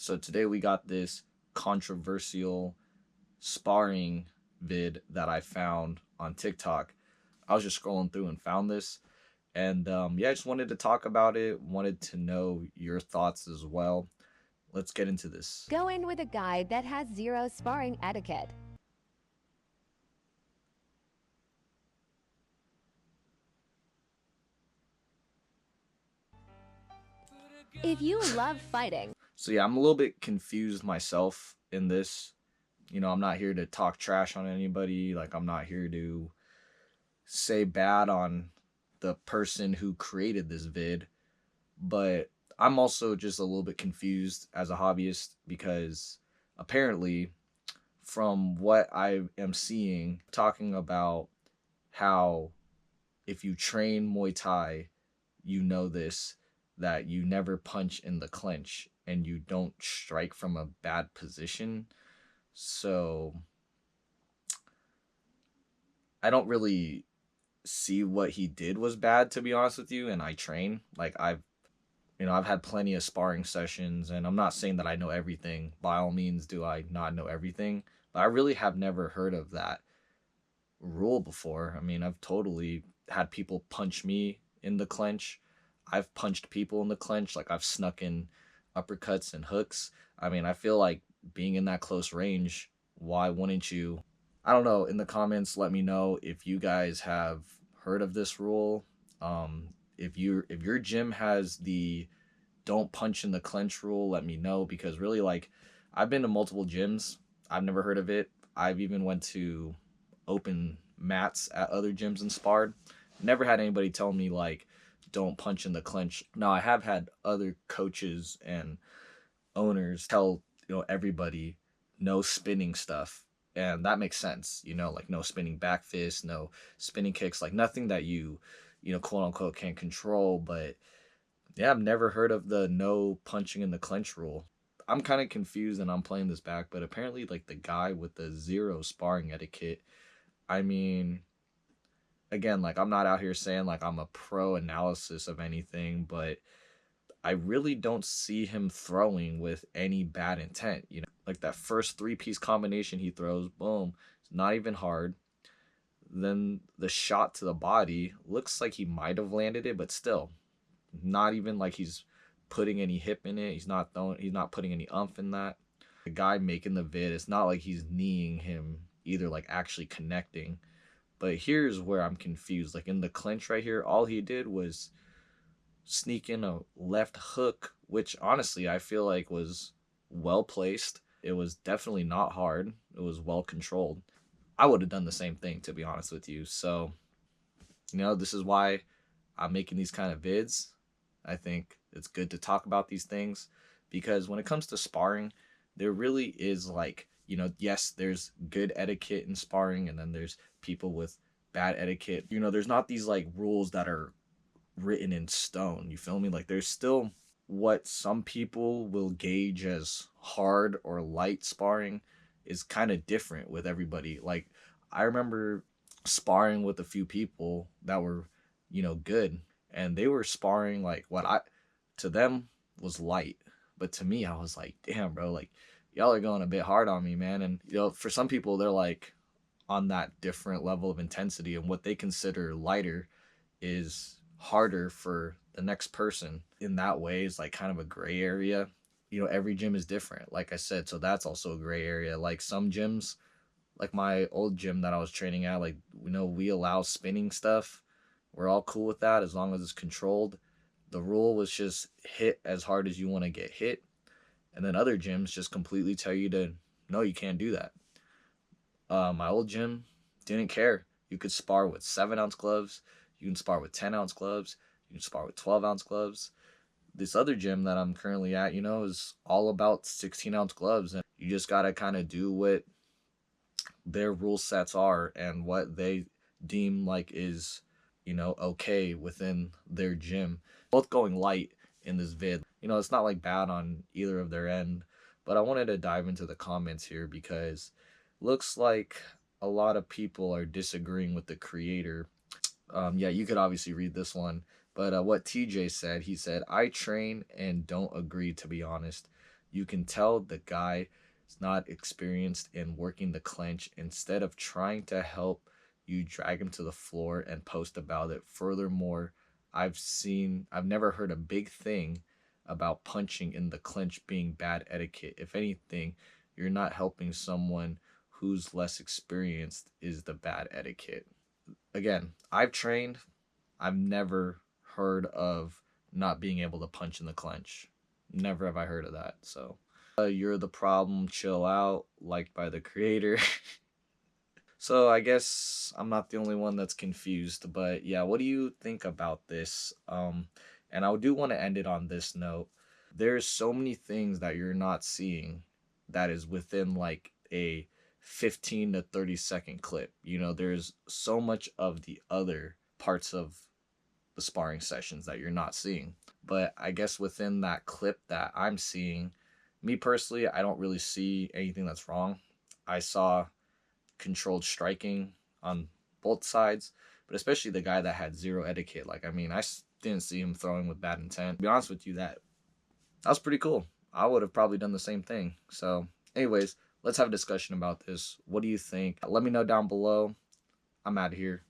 So today we got this controversial sparring vid that I found on TikTok. I was just scrolling through and found this. And yeah, I just wanted to talk about it, wanted to know your thoughts as well. Let's get into this. Go in with a guide that has zero sparring etiquette. If you love fighting, So yeah, I'm a little bit confused myself in this. I'm not here to talk trash on anybody. Like, I'm not here to say bad on the person who created this vid, but I'm also just a little bit confused as a hobbyist because apparently, from what I am seeing, talking about how if you train Muay Thai, you know this, that you never punch in the clinch and you don't strike from a bad position. So I don't really see what he did was bad, to be honest with you. And I train, like, I've had plenty of sparring sessions, and I'm not saying that I know everything. By all means, do I not know everything? But I really have never heard of that rule before. I mean, I've totally had people punch me in the clinch. I've punched people in the clinch. Like, I've snuck in uppercuts and hooks. I mean, I feel like being in that close range, why wouldn't you? I don't know. In the comments, let me know if you guys have heard of this rule. If your gym has the don't punch in the clinch rule, let me know, because really, like, I've been to multiple gyms. I've never heard of it. I've even went to open mats at other gyms and sparred. Never had anybody tell me, like, don't punch in the clinch. Now, I have had other coaches and owners tell, everybody no spinning stuff. And that makes sense, like no spinning back fist, no spinning kicks, like nothing that quote unquote can't control. But yeah, I've never heard of the no punching in the clinch rule. I'm kind of confused and I'm playing this back, but apparently, like, the guy with the zero sparring etiquette, I mean, again, like, I'm not out here saying like I'm a pro analysis of anything, but I really don't see him throwing with any bad intent. Like that first three-piece combination he throws, boom, it's not even hard. Then the shot to the body looks like he might have landed it, but still, not even like he's putting any hip in it. He's not putting any umph in that. The guy making the vid, it's not like he's kneeing him either, like actually connecting. But here's where I'm confused. Like in the clinch right here, all he did was sneak in a left hook, which honestly I feel like was well placed. It was definitely not hard. It was well controlled. I would have done the same thing, to be honest with you. So, this is why I'm making these kind of vids. I think it's good to talk about these things because when it comes to sparring, there really is, like, yes, there's good etiquette in sparring and then there's people with bad etiquette. There's not these like rules that are written in stone. You feel me? Like, there's still what some people will gauge as hard or light sparring is kind of different with everybody. Like, I remember sparring with a few people that were, good, and they were sparring like what I to them was light, but to me I was like, damn, bro, like y'all are going a bit hard on me, man. And for some people they're like on that different level of intensity, and what they consider lighter is harder for the next person. In that way is like kind of a gray area. Every gym is different, like I said, so that's also a gray area. Like some gyms, like my old gym that I was training at, like, we allow spinning stuff. We're all cool with that as long as it's controlled. The rule was just hit as hard as you want to get hit. And then other gyms just completely tell you to, no, you can't do that. My old gym didn't care. You could spar with 7-ounce gloves. You can spar with 10-ounce gloves. You can spar with 12-ounce gloves. This other gym that I'm currently at, is all about 16-ounce gloves. And you just got to kind of do what their rule sets are and what they deem like is, okay within their gym. Both going light in this vid. It's not like bad on either of their end, but I wanted to dive into the comments here because looks like a lot of people are disagreeing with the creator. Yeah, you could obviously read this one, but what TJ said, he said, I train and don't agree, to be honest. You can tell the guy is not experienced in working the clinch. Instead of trying to help, you drag him to the floor and post about it. Furthermore, I've never heard a big thing about punching in the clinch being bad etiquette. If anything, you're not helping someone who's less experienced is the bad etiquette. Again, I've trained. I've never heard of not being able to punch in the clinch. Never have I heard of that. So, you're the problem. Chill out. Liked by the creator. So I guess I'm not the only one that's confused. But yeah, what do you think about this? And I do want to end it on this note. There's so many things that you're not seeing that is within like a 15 to 30-second clip. There's so much of the other parts of the sparring sessions that you're not seeing. But I guess within that clip that I'm seeing, me personally, I don't really see anything that's wrong. I saw controlled striking on both sides, but especially the guy that had zero etiquette. Like, I mean, didn't see him throwing with bad intent. To be honest with you, that was pretty cool. I would have probably done the same thing. So, anyways, let's have a discussion about this. What do you think? Let me know down below. I'm out of here.